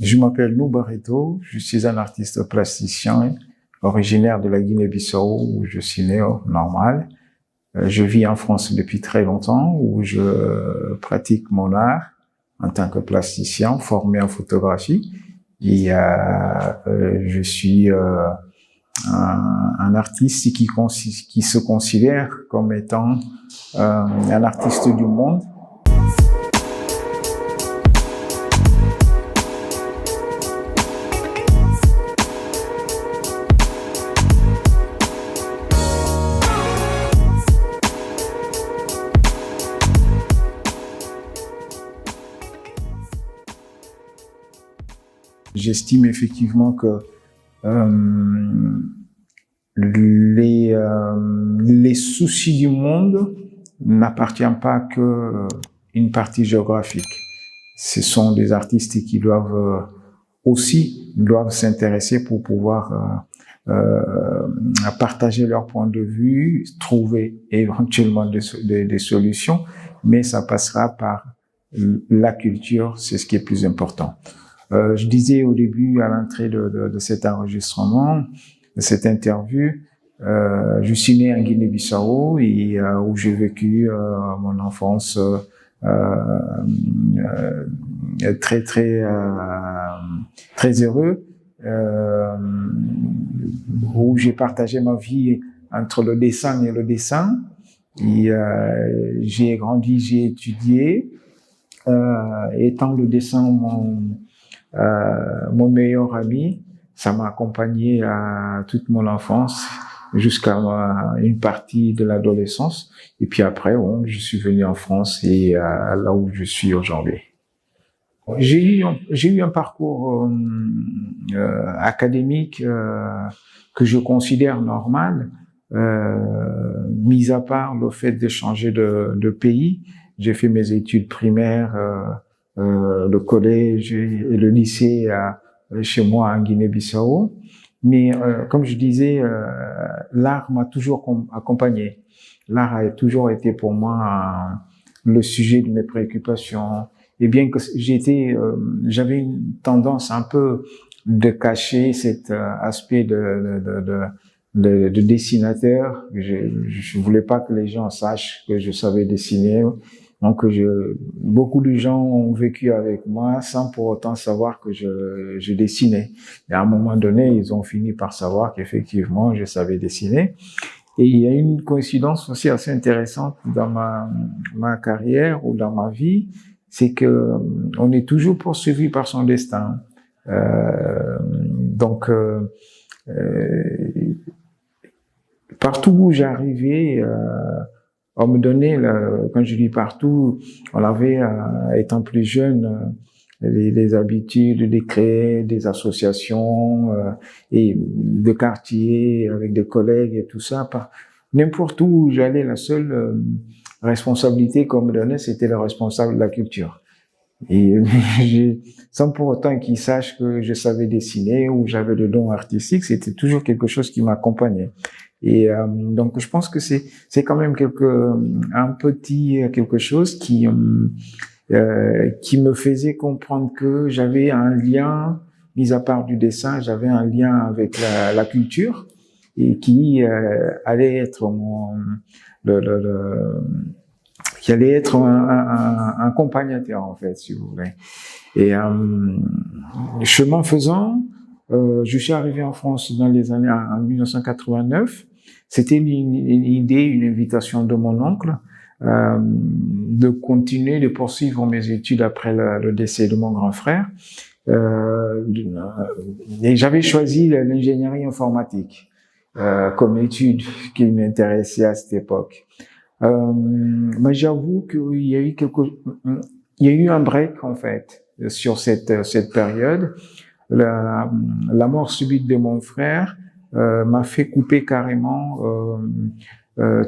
Je m'appelle Nou Barreto, je suis un artiste plasticien originaire de la Guinée-Bissau où je suis né normal. Je vis en France depuis très longtemps où je pratique mon art en tant que plasticien formé en photographie et je suis un artiste qui se considère comme étant un artiste du monde. J'estime effectivement que les soucis du monde n'appartiennent pas que une partie géographique. Ce sont des artistes qui doivent s'intéresser pour pouvoir partager leur point de vue, trouver éventuellement des solutions, mais ça passera par la culture, c'est ce qui est plus important. Je disais au début, à l'entrée de cet enregistrement, de cette interview, je suis né en Guinée-Bissau et où j'ai vécu mon enfance très heureux, où j'ai partagé ma vie entre le dessin et le dessin. Et j'ai grandi, j'ai étudié, étant le dessin mon meilleur ami, ça m'a accompagné à toute mon enfance jusqu'à une partie de l'adolescence. Et puis après, je suis venu en France et là où je suis aujourd'hui. J'ai eu un parcours académique que je considère normal, mis à part le fait de changer de pays. J'ai fait mes études primaires, le collège et le lycée chez moi en Guinée-Bissau. Mais comme je disais, l'art m'a toujours accompagné. L'art a toujours été pour moi le sujet de mes préoccupations. Et bien que j'avais une tendance un peu de cacher cet aspect de dessinateur. Je voulais pas que les gens sachent que je savais dessiner. Donc, beaucoup de gens ont vécu avec moi sans pour autant savoir que je dessinais. Et à un moment donné, ils ont fini par savoir qu'effectivement, je savais dessiner. Et il y a une coïncidence aussi assez intéressante dans ma carrière ou dans ma vie, c'est que on est toujours poursuivi par son destin. Donc, partout où j'arrivais, on me donnait, quand je dis partout, on avait, étant plus jeune, les habitudes de créer des associations et de quartier avec des collègues et tout ça. N'importe où j'allais, la seule responsabilité qu'on me donnait, c'était le responsable de la culture. Et sans pour autant qu'ils sachent que je savais dessiner ou j'avais de dons artistiques, c'était toujours quelque chose qui m'accompagnait. Et donc je pense que c'est quand même quelque chose qui me faisait comprendre que j'avais un lien, mis à part du dessin, j'avais un lien avec la culture et qui allait être qui allait être un accompagnateur en fait, si vous voulez. Et chemin faisant, je suis arrivé en France dans les années en 1989. C'était une invitation de mon oncle de continuer, de poursuivre mes études après le décès de mon grand frère. Et j'avais choisi l'ingénierie informatique comme étude qui m'intéressait à cette époque. Mais j'avoue qu'il y a eu un break en fait sur cette période. La mort subite de mon frère m'a fait couper carrément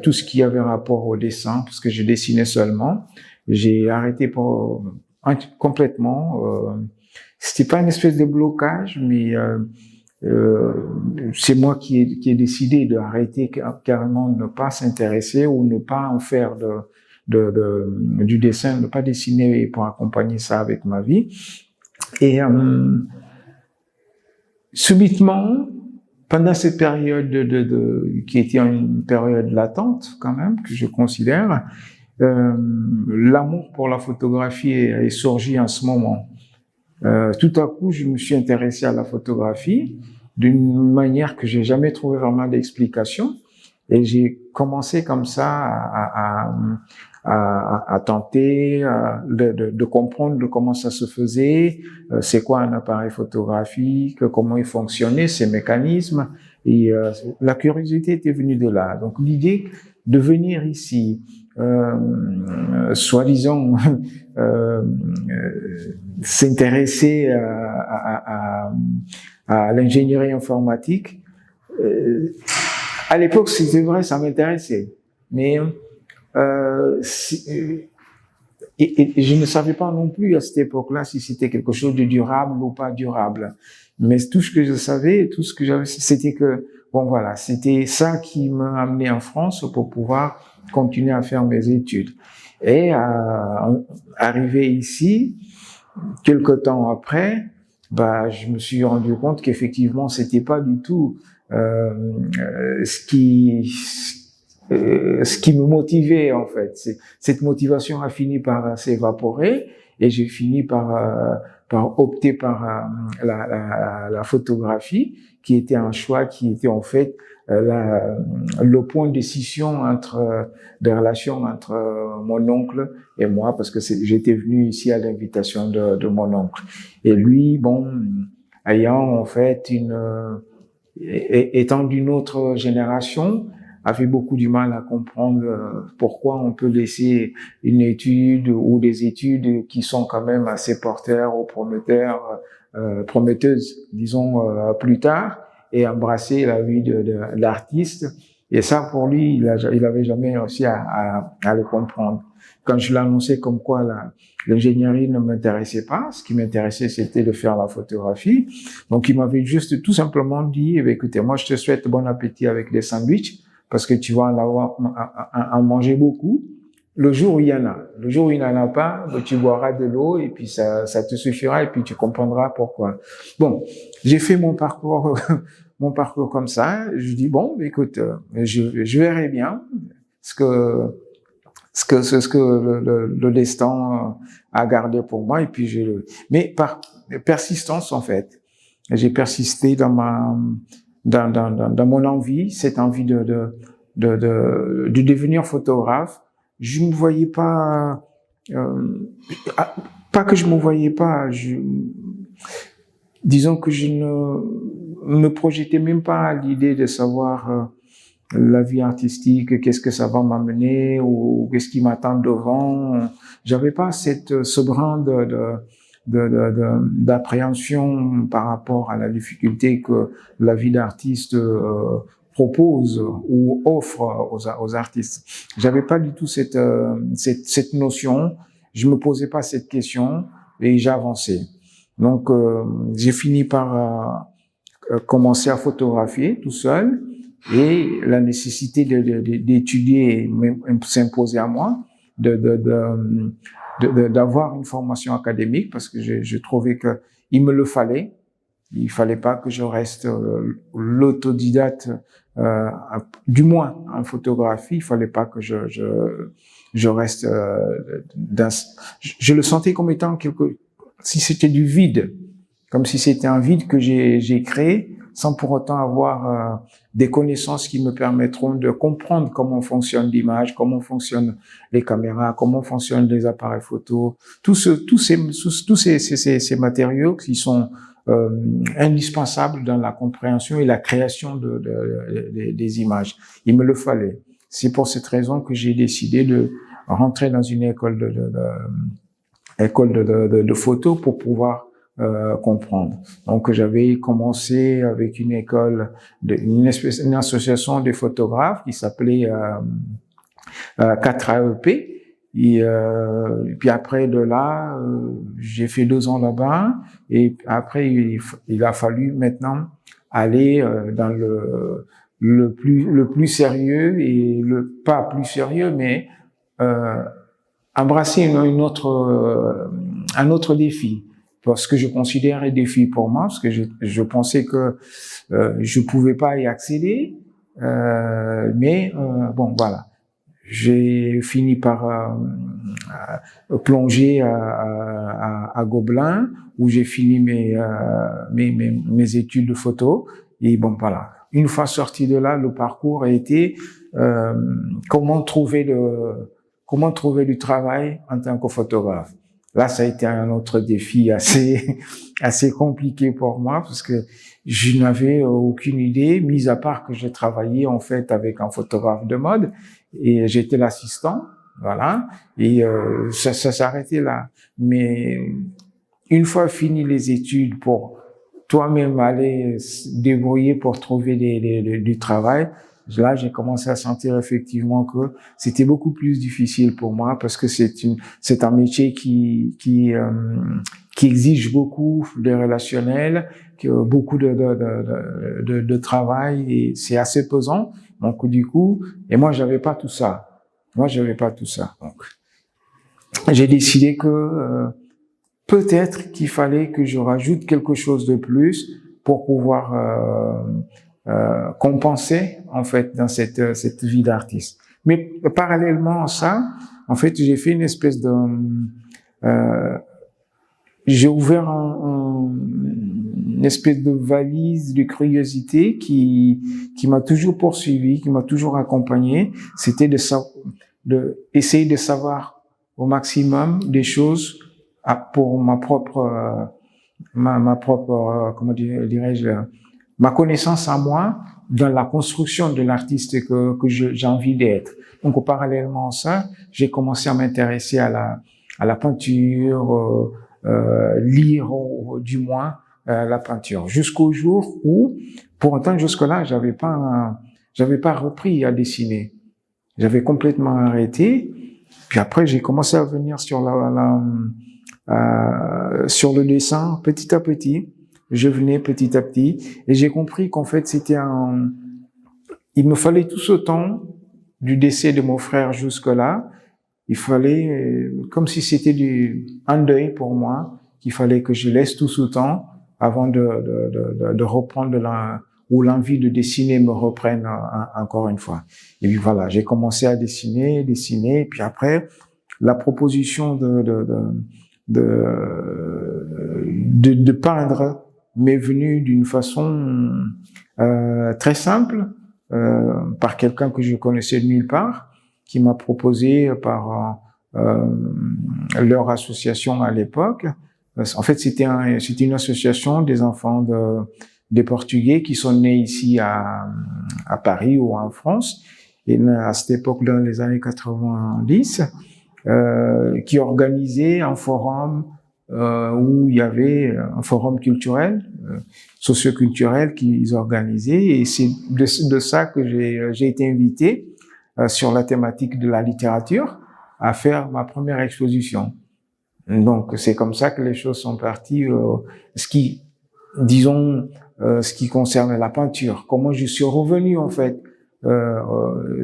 tout ce qui avait rapport au dessin, parce que je dessinais seulement. J'ai arrêté complètement. C'était pas une espèce de blocage, mais c'est moi qui ai décidé d'arrêter carrément, de ne pas s'intéresser ou ne pas en faire du dessin, ne pas dessiner pour accompagner ça avec ma vie. Et subitement, pendant cette période qui était une période latente quand même, que je considère, l'amour pour la photographie est surgi en ce moment. Tout à coup, je me suis intéressé à la photographie d'une manière que j'ai jamais trouvé vraiment d'explication. Et j'ai commencé comme ça à tenter de comprendre comment ça se faisait, c'est quoi un appareil photographique, comment il fonctionnait, ses mécanismes. Et la curiosité était venue de là. Donc l'idée de venir ici, soi-disant, s'intéresser à l'ingénierie informatique, à l'époque, c'était vrai, ça m'intéressait. Mais et je ne savais pas non plus à cette époque-là si c'était quelque chose de durable ou pas durable. Mais tout ce que je savais, tout ce que j'avais, c'était que, bon voilà, c'était ça qui m'a amené en France pour pouvoir continuer à faire mes études. Et arrivé ici, quelque temps après, bah, je me suis rendu compte qu'effectivement, c'était pas du tout ce qui me motivait en fait. Cette motivation a fini par s'évaporer et j'ai fini par opter par la photographie, qui était un choix qui était en fait le point de scission entre des relations entre mon oncle et moi, parce que j'étais venu ici à l'invitation de mon oncle. Et lui, bon, ayant en fait étant d'une autre génération, avait beaucoup du mal à comprendre pourquoi on peut laisser une étude ou des études qui sont quand même assez porteurs ou prometteuses, disons, plus tard, et embrasser la vie de l'artiste. Et ça, pour lui, il avait jamais réussi à le comprendre. Quand je l'ai annoncé comme quoi l'ingénierie ne m'intéressait pas, ce qui m'intéressait, c'était de faire la photographie. Donc, il m'avait juste tout simplement dit, eh écoutez, moi, je te souhaite bon appétit avec les sandwichs, parce que tu vas en manger beaucoup. Le jour où il y en a. Le jour où il n'y en a pas, tu boiras de l'eau et puis ça te suffira et puis tu comprendras pourquoi. Bon, j'ai fait mon parcours comme ça. Je dis bon, écoute, je verrai bien ce que le destin a gardé pour moi et puis mais par persistance en fait. J'ai persisté dans mon envie, cette envie de devenir photographe. Je ne me voyais pas, pas que je me voyais pas, disons que je ne me projetais même pas à l'idée de savoir la vie artistique, qu'est-ce que ça va m'amener ou qu'est-ce qui m'attend devant. J'avais pas ce brin d'appréhension par rapport à la difficulté que la vie d'artiste propose ou offre aux artistes. J'avais pas du tout cette notion. Je me posais pas cette question et j'avançais. Donc j'ai fini par commencer à photographier tout seul et la nécessité d'étudier s'imposait à moi, d'avoir une formation académique parce que je trouvais que il me le fallait. Il fallait pas que je reste l'autodidacte, du moins en photographie. Il fallait pas que je reste je le sentais comme étant si c'était du vide, comme si c'était un vide que j'ai créé sans pour autant avoir des connaissances qui me permettront de comprendre comment fonctionne l'image, comment fonctionnent les caméras, comment fonctionnent les appareils photo, tous ces matériaux qui sont indispensables dans la compréhension et la création des images. Il me le fallait. C'est pour cette raison que j'ai décidé de rentrer dans une école de photo pour pouvoir comprendre. Donc j'avais commencé avec une école, une association de photographes qui s'appelait 4AEP. Et puis après de là, j'ai fait 2 ans là-bas. Et après, il a fallu maintenant aller dans le plus sérieux et pas plus sérieux, mais embrasser un autre défi. parce que je considère un défi pour moi, parce que je pensais que je pouvais pas y accéder. Mais bon, voilà. J'ai fini par plonger à Gobelin, où j'ai fini mes études de photo. Et bon, voilà. Une fois sorti de là, le parcours a été comment trouver du travail en tant que photographe. Là, ça a été un autre défi assez compliqué pour moi, parce que je n'avais aucune idée, mis à part que j'ai travaillé en fait avec un photographe de mode et j'étais l'assistant, voilà, et ça s'arrêtait là. Mais une fois fini les études, pour toi-même aller se débrouiller pour trouver du travail, là j'ai commencé à sentir effectivement que c'était beaucoup plus difficile pour moi, parce que c'est un métier qui exige beaucoup de relationnel, beaucoup de travail, et c'est assez pesant. Donc du coup, et moi j'avais pas tout ça. Donc j'ai décidé que peut-être qu'il fallait que je rajoute quelque chose de plus pour pouvoir compenser en fait dans cette vie d'artiste. Mais parallèlement à ça, en fait, j'ai fait une espèce de j'ai ouvert une espèce de valise de curiosité qui m'a toujours poursuivi, qui m'a toujours accompagné. C'était de essayer de savoir au maximum des choses pour ma propre comment dirais-je, ma connaissance à moi dans la construction de l'artiste que j'ai envie d'être. Donc parallèlement à ça, j'ai commencé à m'intéresser à la peinture, lire du moins la peinture, jusqu'au jour où, pourtant jusque-là, j'avais pas repris à dessiner. J'avais complètement arrêté. Puis après, j'ai commencé à venir sur sur le dessin petit à petit. Je venais petit à petit et j'ai compris qu'en fait, il me fallait tout ce temps du décès de mon frère jusque-là. Il fallait, comme si c'était un deuil pour moi, qu'il fallait que je laisse tout ce temps avant de reprendre où l'envie de dessiner me reprenne encore une fois. Et puis voilà, j'ai commencé à dessiner, et puis après, la proposition de peindre m'est venue d'une façon très simple, par quelqu'un que je connaissais de nulle part, qui m'a proposé par leur association à l'époque. En fait, c'était une association des enfants des Portugais qui sont nés ici à Paris ou en France, et à cette époque, dans les années 90, qui organisait un forum où il y avait un forum culturel, socioculturel qu'ils organisaient, et c'est de ça que j'ai été invité sur la thématique de la littérature à faire ma première exposition. Donc c'est comme ça que les choses sont parties. Ce qui concerne la peinture, comment je suis revenu en fait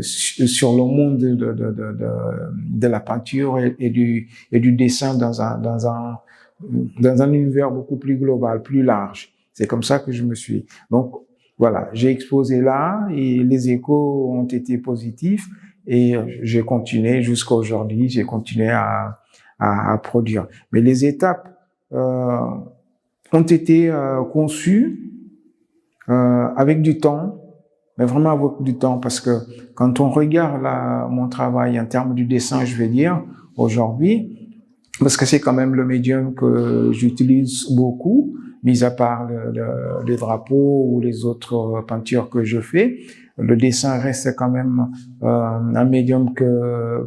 sur le monde de la peinture et du dessin dans un univers beaucoup plus global, plus large. C'est comme ça que je me suis. Donc voilà, j'ai exposé là et les échos ont été positifs et j'ai continué jusqu'à aujourd'hui. J'ai continué à produire. Mais les étapes ont été conçues avec du temps, mais vraiment avec du temps, parce que quand on regarde mon travail en termes du dessin, je vais dire, aujourd'hui, parce que c'est quand même le médium que j'utilise beaucoup, mis à part les drapeaux ou les autres peintures que je fais, le dessin reste quand même un médium que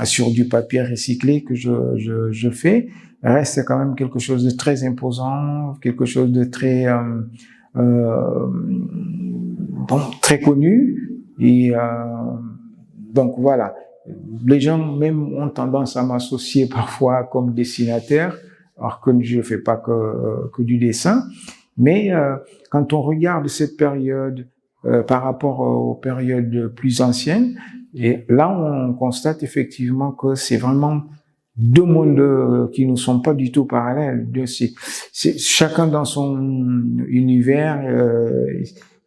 sur du papier recyclé que je fais, reste quand même quelque chose de très imposant, quelque chose de très très connu, et donc voilà. Les gens même ont tendance à m'associer parfois comme dessinateur, alors que je ne fais pas que du dessin. Mais quand on regarde cette période par rapport aux périodes plus anciennes, et là on constate effectivement que c'est vraiment deux mondes qui ne sont pas du tout parallèles. C'est chacun dans son univers,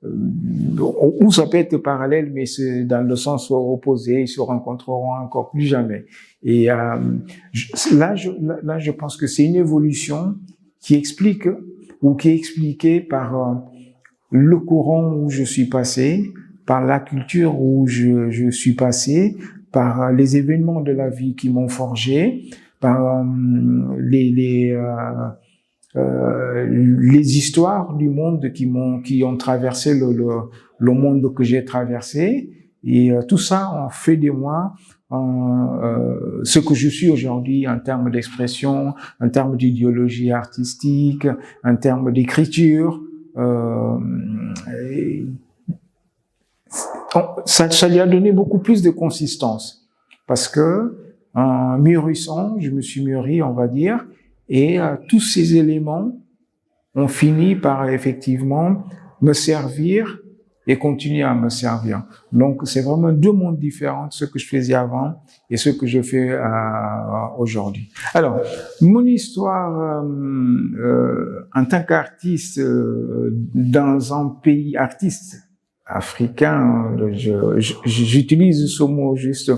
où ça peut être parallèle, mais c'est dans le sens opposé, ils se rencontreront encore plus jamais. Et là, je pense que c'est une évolution qui explique ou qui est expliquée par le courant où je suis passé, par la culture où je suis passé, par les événements de la vie qui m'ont forgé, par les histoires du monde qui ont traversé le monde que j'ai traversé, et tout ça en fait de moi ce que je suis aujourd'hui en termes d'expression, en termes d'idéologie artistique, en termes d'écriture. Ça lui a donné beaucoup plus de consistance parce que en mûrissant, je me suis mûri, on va dire, et tous ces éléments ont fini par effectivement me servir et continuer à me servir. Donc, c'est vraiment deux mondes différents, ce que je faisais avant et ce que je fais aujourd'hui. Alors, mon histoire en tant qu'artiste dans un pays artiste africain, j'utilise ce mot juste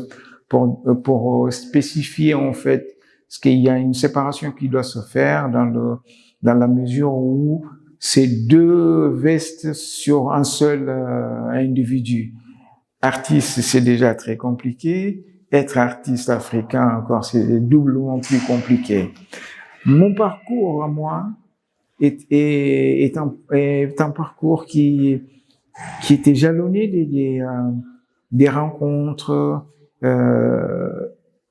pour spécifier en fait ce qu'il y a une séparation qui doit se faire dans la mesure où c'est deux vestes sur un seul individu. Artiste, c'est déjà très compliqué. Être artiste africain encore, c'est doublement plus compliqué. Mon parcours à moi est un parcours qui était jalonné des rencontres,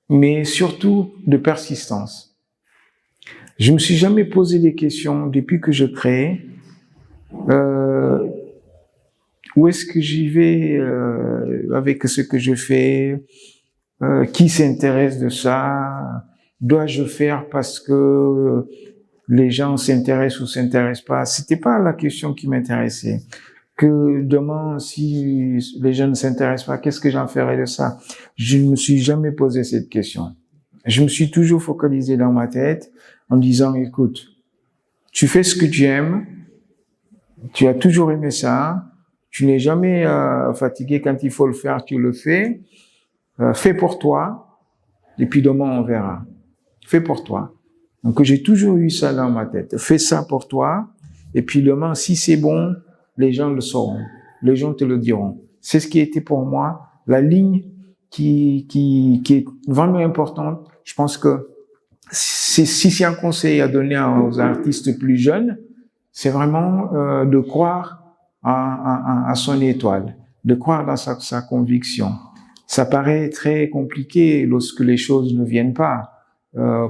mais surtout de persistance. Je me suis jamais posé des questions depuis que je crée. Où est-ce que j'y vais avec ce que je fais? Qui s'intéresse de ça? Dois-je faire parce que les gens s'intéressent ou s'intéressent pas? C'était pas la question qui m'intéressait. Que demain, si les gens ne s'intéressent pas, qu'est-ce que j'en ferai de ça? Je ne me suis jamais posé cette question. Je me suis toujours focalisé dans ma tête en disant, écoute, tu fais ce que tu aimes, tu as toujours aimé ça, tu n'es jamais fatigué quand il faut le faire, tu le fais, fais pour toi, et puis demain on verra. Fais pour toi. Donc j'ai toujours eu ça dans ma tête. Fais ça pour toi, et puis demain, si c'est bon, les gens le sauront, les gens te le diront. C'est ce qui était pour moi la ligne qui est vraiment importante. Je pense que si c'est un conseil à donner aux artistes plus jeunes, c'est vraiment de croire à son étoile, de croire dans sa conviction. Ça paraît très compliqué lorsque les choses ne viennent pas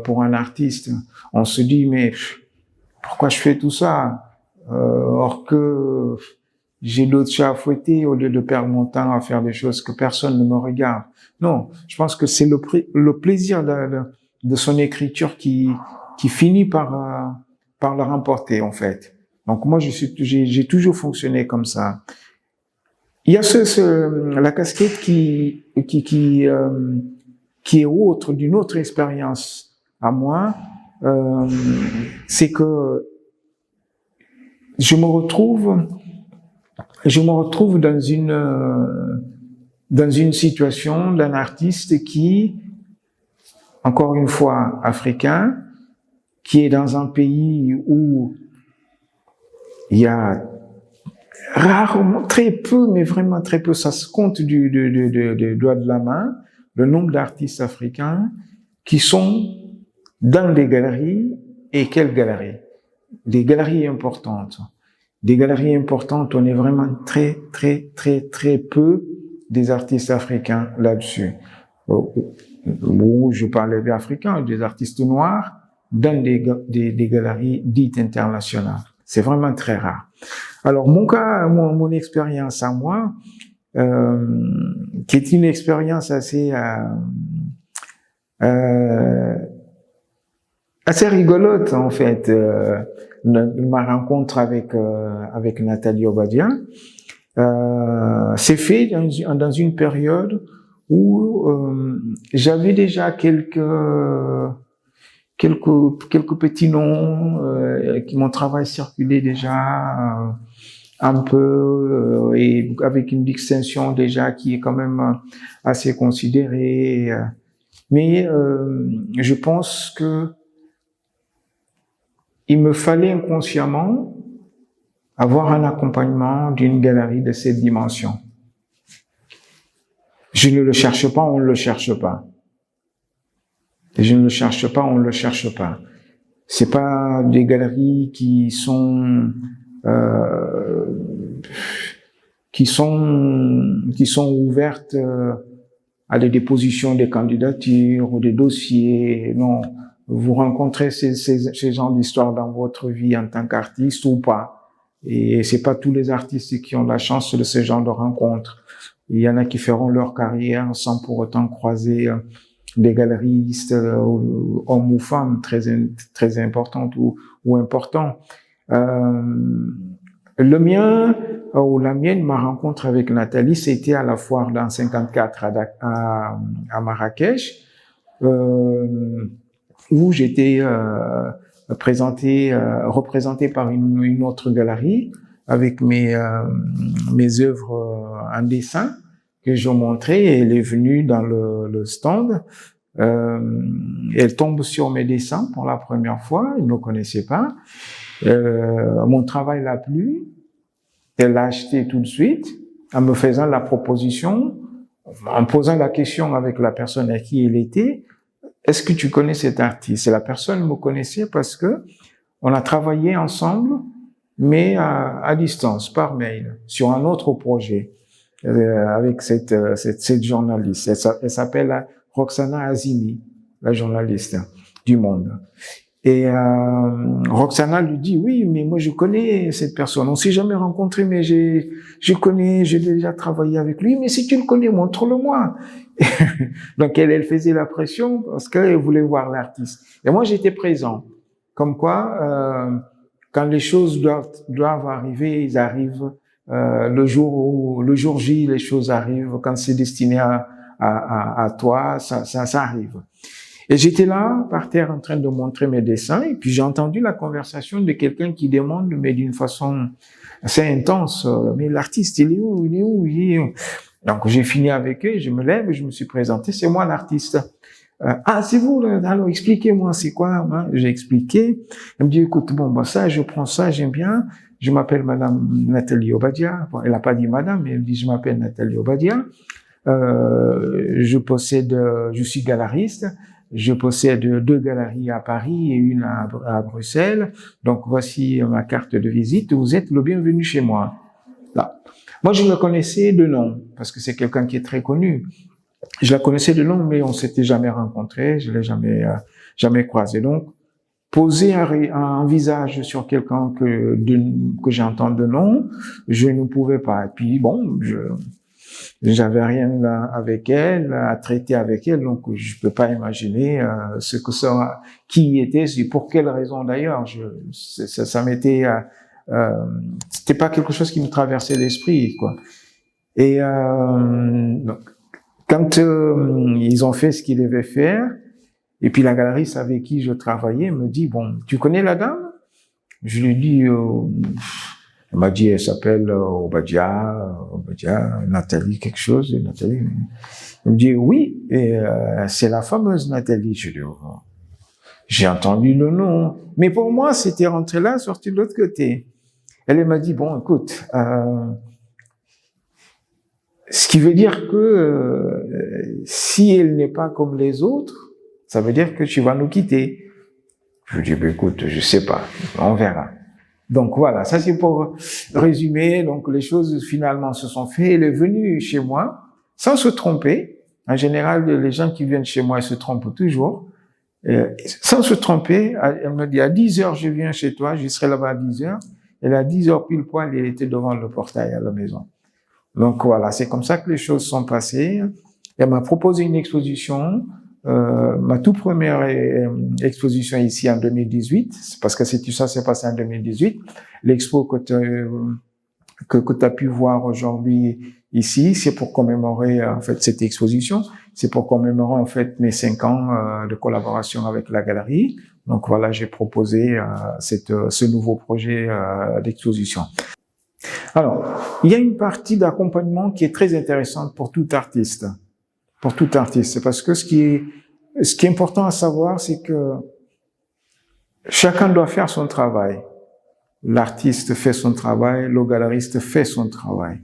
pour un artiste. On se dit, mais pourquoi je fais tout ça or que j'ai d'autres chats à fouetter au lieu de perdre mon temps à faire des choses que personne ne me regarde. Non, je pense que c'est le plaisir de son écriture qui finit par le remporter en fait. Donc moi j'ai toujours fonctionné comme ça. Il y a la casquette qui est autre d'une autre expérience à moi, c'est que je me retrouve dans une situation d'un artiste qui, encore une fois, africain, qui est dans un pays où il y a rarement, très peu, mais vraiment très peu, ça se compte du doigt de la main, le nombre d'artistes africains qui sont dans des galeries. Et quelles galeries? Des galeries importantes. Des galeries importantes, on est vraiment très peu des artistes africains là-dessus. Où je parlais des africains, des artistes noirs, dans des galeries dites internationales. C'est vraiment très rare. Alors, mon expérience à moi, qui est une expérience assez rigolote, en fait, ma rencontre avec Nathalie Obadia, s'est fait dans une période où j'avais déjà quelques petits noms, mon travail circulait déjà un peu et avec une distinction déjà qui est quand même assez considérée. Mais je pense que il me fallait inconsciemment avoir un accompagnement d'une galerie de cette dimension. Je ne le cherche pas, on ne le cherche pas. Je ne le cherche pas, on ne le cherche pas. C'est pas des galeries qui sont ouvertes à des dépositions des candidatures ou des dossiers. Non, vous rencontrez ces genres d'histoires dans votre vie en tant qu'artiste ou pas. Et c'est pas tous les artistes qui ont la chance de ce genre de rencontres. Il y en a qui feront leur carrière sans pour autant croiser des galeristes, hommes ou femmes très importantes ou importants. La mienne, ma rencontre avec Nathalie, c'était à la foire d'an 54 à Marrakech, où j'étais représenté par une autre galerie avec mes œuvres en dessin que je montrais. Et elle est venue dans le stand. Elle tombe sur mes dessins pour la première fois. Elle ne me connaissait pas. Mon travail l'a plu. Elle l'a acheté tout de suite en me faisant la proposition, en posant la question avec la personne à qui elle était. Est-ce que tu connais cet artiste? Et la personne me connaissait parce que on a travaillé ensemble, mais à distance, par mail, sur un autre projet, avec cette journaliste. Elle s'appelle Roxana Azimi, la journaliste du Monde. Et Roxana lui dit, oui, mais moi je connais cette personne. On s'est jamais rencontré, mais j'ai déjà travaillé avec lui. Mais si tu le connais, montre-le-moi. Donc elle faisait la pression parce qu'elle voulait voir l'artiste. Et moi j'étais présent. Comme quoi, quand les choses doivent arriver, ils arrivent. Le jour J, les choses arrivent. Quand c'est destiné à toi, ça arrive. Et j'étais là, par terre, en train de montrer mes dessins, et puis j'ai entendu la conversation de quelqu'un qui demande, mais d'une façon assez intense, mais l'artiste, il est où? Il est où? Il est où? Donc j'ai fini avec eux, je me lève, je me suis présenté, c'est moi l'artiste. Ah, c'est vous, là. Alors expliquez-moi, c'est quoi? Hein? J'ai expliqué. Elle me dit, écoute, bon, ça, je prends ça, j'aime bien. Je m'appelle Madame Nathalie Obadia. Bon, elle n'a pas dit Madame, mais elle me dit, je m'appelle Nathalie Obadia. Je suis galeriste. Je possède 2 galeries à Paris et une à Bruxelles. Donc, voici ma carte de visite. Vous êtes le bienvenu chez moi. Là. Moi, je le connaissais de nom, parce que c'est quelqu'un qui est très connu. Je la connaissais de nom, mais on s'était jamais rencontrés. Je l'ai jamais croisé. Donc, poser un visage sur quelqu'un que j'entends de nom, je ne pouvais pas. Et puis, bon, j'avais rien avec elle, à traiter avec elle, donc je peux pas imaginer qui était, pour quelle raison d'ailleurs. Ça m'était, c'était pas quelque chose qui me traversait l'esprit, quoi. Et donc, quand ils ont fait ce qu'ils devaient faire, et puis la galeriste avec qui je travaillais me dit, bon, tu connais la dame? Je lui dis, elle m'a dit, elle s'appelle Obadia, Nathalie, quelque chose, Nathalie. Elle me dit, oui, et c'est la fameuse Nathalie. Je lui dis, oh, j'ai entendu le nom. Mais pour moi, c'était rentré là, sorti de l'autre côté. Elle m'a dit, bon, écoute, ce qui veut dire que si elle n'est pas comme les autres, ça veut dire que tu vas nous quitter. Je lui dis, ben, écoute, je sais pas, on verra. Donc voilà, ça c'est pour résumer. Donc les choses finalement se sont faites. Elle est venue chez moi sans se tromper. En général, les gens qui viennent chez moi, ils se trompent toujours. Sans se tromper, elle me dit, à 10 heures, je viens chez toi, je serai là-bas à 10 heures. Et à 10 heures pile poil, elle était devant le portail à la maison. Donc voilà, c'est comme ça que les choses sont passées. Elle m'a proposé une exposition, ma toute première exposition ici en 2018, parce que ça s'est passé en 2018. L'expo que tu as pu voir aujourd'hui ici, c'est pour commémorer en fait cette exposition, c'est pour commémorer en fait mes 5 ans de collaboration avec la galerie. Donc voilà, j'ai proposé ce nouveau projet d'exposition. Alors, il y a une partie d'accompagnement qui est très intéressante pour tout artiste. Pour tout artiste, parce que ce qui est important à savoir, c'est que chacun doit faire son travail. L'artiste fait son travail, le galeriste fait son travail.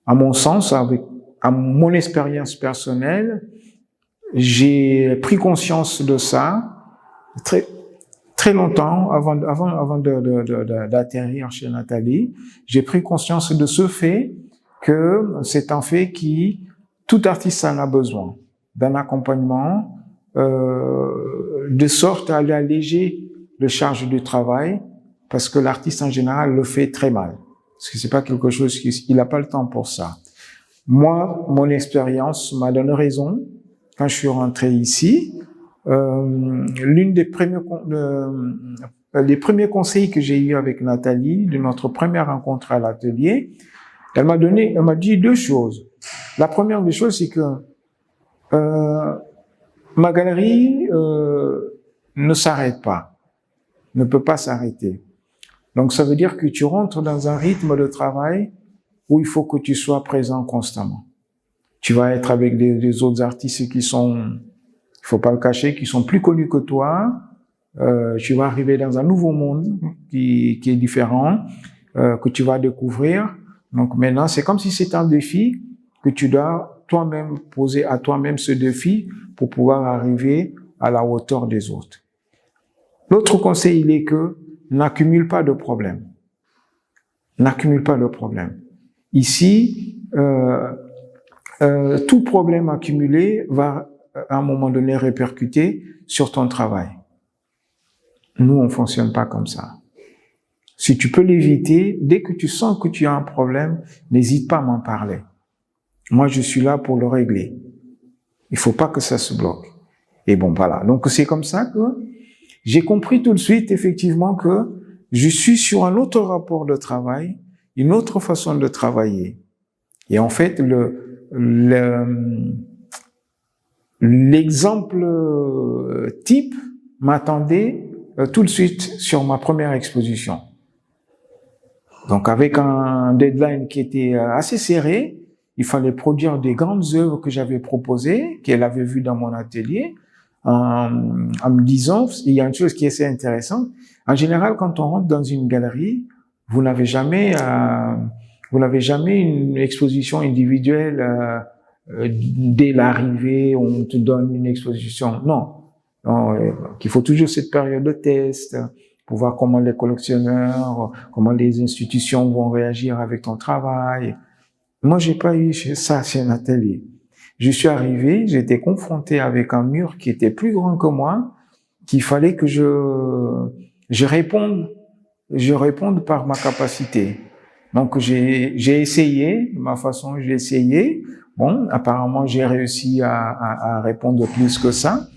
À mon sens, à mon expérience personnelle, j'ai pris conscience de ça très longtemps avant d'atterrir chez Nathalie. J'ai pris conscience de ce fait que c'est un fait tout artiste en a besoin d'un accompagnement de sorte à alléger le charge du travail, parce que l'artiste en général le fait très mal. Parce que c'est pas quelque chose il n'a pas le temps pour ça. Moi, mon expérience m'a donné raison quand je suis rentré ici. L'une des les premiers conseils que j'ai eu avec Nathalie de notre première rencontre à l'atelier, elle m'a dit 2 choses. La première des choses, c'est que ma galerie ne s'arrête pas, ne peut pas s'arrêter. Donc ça veut dire que tu rentres dans un rythme de travail où il faut que tu sois présent constamment. Tu vas être avec des autres artistes qui sont, il faut pas le cacher, qui sont plus connus que toi. Tu vas arriver dans un nouveau monde qui est différent, que tu vas découvrir. Donc maintenant, c'est comme si c'était un défi que tu dois toi-même poser à toi-même ce défi pour pouvoir arriver à la hauteur des autres. L'autre conseil, il est que n'accumule pas de problèmes. N'accumule pas de problèmes. Ici, tout problème accumulé va à un moment donné répercuter sur ton travail. Nous, on fonctionne pas comme ça. Si tu peux l'éviter, dès que tu sens que tu as un problème, n'hésite pas à m'en parler. Moi, je suis là pour le régler. Il faut pas que ça se bloque. Et bon, voilà. Donc, c'est comme ça que j'ai compris tout de suite, effectivement, que je suis sur un autre rapport de travail, une autre façon de travailler. Et en fait, l'exemple type m'attendait tout de suite sur ma première exposition. Donc, avec un deadline qui était assez serré, il fallait produire des grandes œuvres que j'avais proposées, qu'elle avait vues dans mon atelier, en me disant, il y a une chose qui est assez intéressante. En général, quand on rentre dans une galerie, vous n'avez jamais une exposition individuelle dès l'arrivée, on te donne une exposition. Non, il faut toujours cette période de test pour voir comment les collectionneurs, comment les institutions vont réagir avec ton travail. Moi, j'ai pas eu ça chez Nathalie. Je suis arrivé, j'étais confronté avec un mur qui était plus grand que moi, qu'il fallait que je réponde par ma capacité. Donc, j'ai essayé, de ma façon, j'ai essayé. Bon, apparemment, j'ai réussi à répondre plus que ça,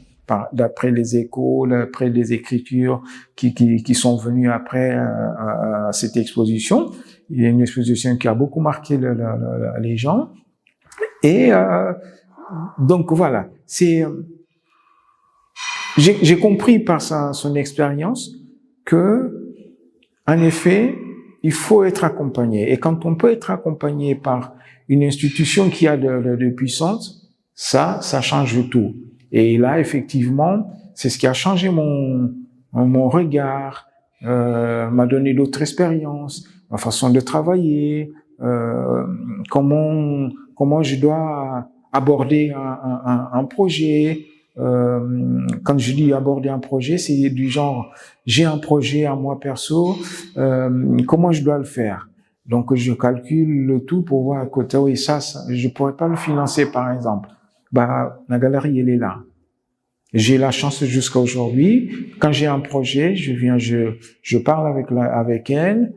d'après les échos, d'après les écritures qui sont venues après cette exposition. Il y a une exposition qui a beaucoup marqué les gens. Et donc voilà, j'ai compris par son expérience que, en effet, il faut être accompagné. Et quand on peut être accompagné par une institution qui a de puissance, ça change tout. Et là, effectivement, c'est ce qui a changé mon regard, m'a donné d'autres expériences, ma façon de travailler, comment je dois aborder un projet. Quand je dis aborder un projet, c'est du genre, j'ai un projet à moi perso, comment je dois le faire? Donc, je calcule le tout pour voir à côté, oui, ça, je pourrais pas le financer, par exemple. Bah, la galerie, elle est là. J'ai la chance jusqu'à aujourd'hui. Quand j'ai un projet, je parle avec elle.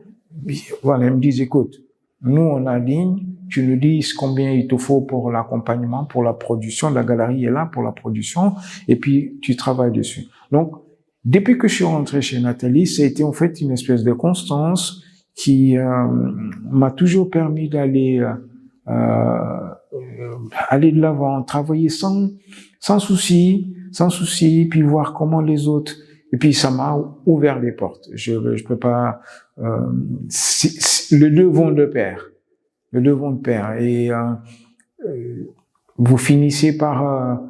Voilà, elle me dit, écoute, nous, on aligne, tu nous dis combien il te faut pour l'accompagnement, pour la production. La galerie est là pour la production. Et puis, tu travailles dessus. Donc, depuis que je suis rentré chez Nathalie, ça a été en fait une espèce de constance qui m'a toujours permis d'aller aller de l'avant, travailler sans souci, puis voir comment les autres. Et puis ça m'a ouvert les portes. Je peux pas. Le deux vont de pair. Le deux vont de pair. Et vous finissez par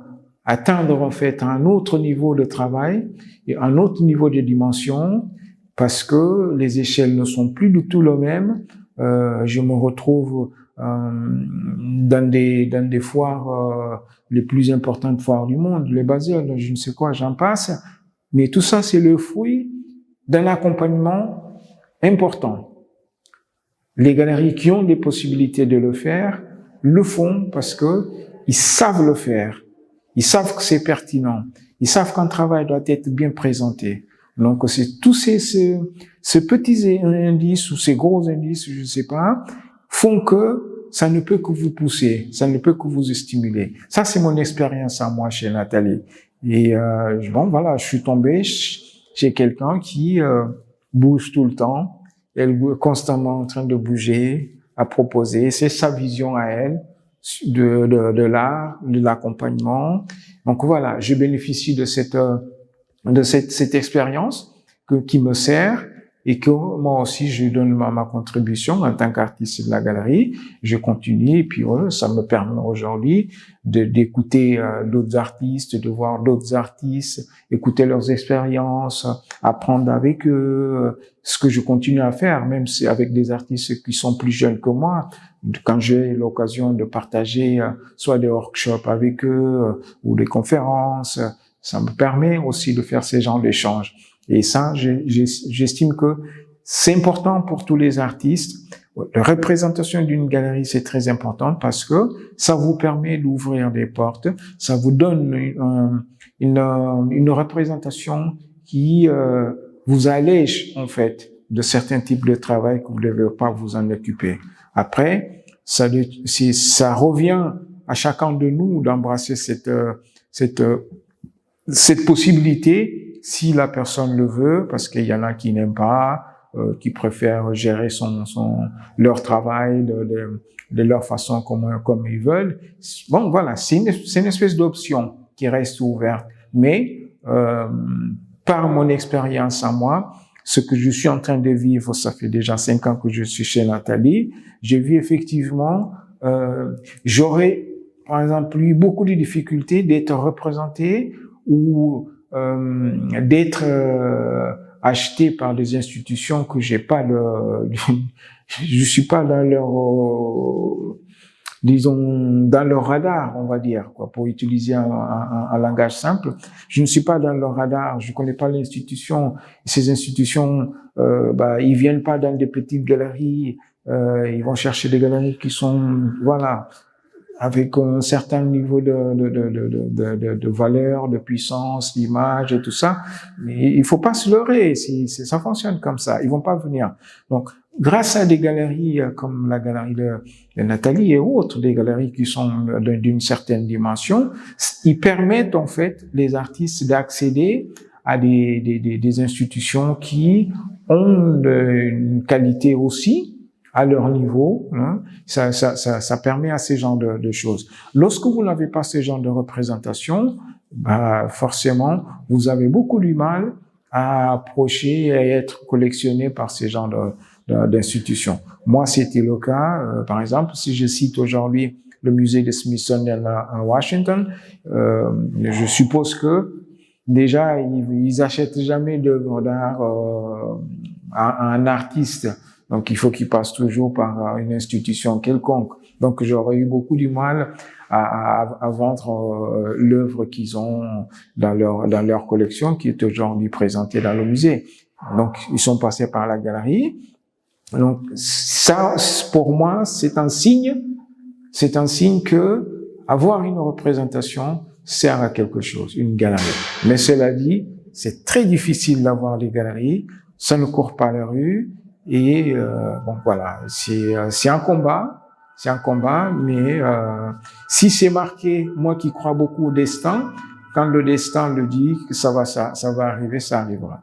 atteindre en fait un autre niveau de travail et un autre niveau de dimension, parce que les échelles ne sont plus du tout les mêmes. Je me retrouve dans des foires, les plus importantes foires du monde, les Basel, je ne sais quoi, j'en passe. Mais tout ça, c'est le fruit d'un accompagnement important. Les galeries qui ont des possibilités de le faire, le font parce que ils savent le faire. Ils savent que c'est pertinent. Ils savent qu'un travail doit être bien présenté. Donc, c'est tous ces petits indices ou ces gros indices, je ne sais pas, font que ça ne peut que vous pousser, ça ne peut que vous stimuler. Ça, c'est mon expérience à moi chez Nathalie. Et bon, voilà, je suis tombé chez quelqu'un qui bouge tout le temps. Elle est constamment en train de bouger, à proposer. C'est sa vision à elle de l'art, de l'accompagnement. Donc voilà, je bénéficie de cette expérience qui me sert, et que moi aussi je donne ma contribution en tant qu'artiste de la galerie. Je continue, et puis ça me permet aujourd'hui d'écouter d'autres artistes, de voir d'autres artistes, écouter leurs expériences, apprendre avec eux, ce que je continue à faire, même si avec des artistes qui sont plus jeunes que moi. Quand j'ai l'occasion de partager soit des workshops avec eux ou des conférences, ça me permet aussi de faire ces genres d'échanges. Et ça, j'estime que c'est important pour tous les artistes. La représentation d'une galerie, c'est très important parce que ça vous permet d'ouvrir des portes, ça vous donne une représentation qui vous allège, en fait, de certains types de travail que vous ne devez pas vous en occuper. Après, ça revient à chacun de nous d'embrasser cette possibilité, si la personne le veut, parce qu'il y en a qui n'aiment pas, qui préfèrent gérer leur travail de leur façon comme ils veulent. Bon, voilà, c'est une espèce d'option qui reste ouverte. Mais par mon expérience à moi, ce que je suis en train de vivre, ça fait déjà 5 ans que je suis chez Nathalie, j'ai vu effectivement, j'aurais, par exemple, eu beaucoup de difficultés d'être représenté ou d'être acheté par des institutions que j'ai pas je suis pas dans leur disons dans leur radar, on va dire, quoi, pour utiliser un langage simple. Je ne suis pas dans leur radar, je connais pas l'institution. Ces institutions, ils viennent pas dans des petites galeries, ils vont chercher des galeries qui sont, voilà, avec un certain niveau de valeur, de puissance, d'image et tout ça. Mais il faut pas se leurrer, ça fonctionne comme ça. Ils vont pas venir. Donc, grâce à des galeries comme la galerie de Nathalie et autres, des galeries qui sont d'une certaine dimension, ils permettent, en fait, les artistes d'accéder à des institutions qui ont une qualité aussi, à leur niveau, hein. Ça permet à ces genres de choses. Lorsque vous n'avez pas ce genre de représentation, forcément, vous avez beaucoup du mal à approcher et à être collectionné par ces genres d'institutions. Moi, c'était le cas. Par exemple, si je cite aujourd'hui le musée de Smithsonian à Washington, je suppose que déjà, ils achètent jamais d'œuvres d'art à un artiste. Donc, il faut qu'ils passent toujours par une institution quelconque. Donc, j'aurais eu beaucoup du mal à vendre l'œuvre qu'ils ont dans leur collection, qui est aujourd'hui présentée dans le musée. Donc, ils sont passés par la galerie. Donc, ça, pour moi, c'est un signe que avoir une représentation sert à quelque chose, une galerie. Mais cela dit, c'est très difficile d'avoir des galeries. Ça ne court pas la rue. Et bon, voilà, c'est un combat, mais si c'est marqué, moi qui crois beaucoup au destin, quand le destin le dit que ça va arriver, ça arrivera.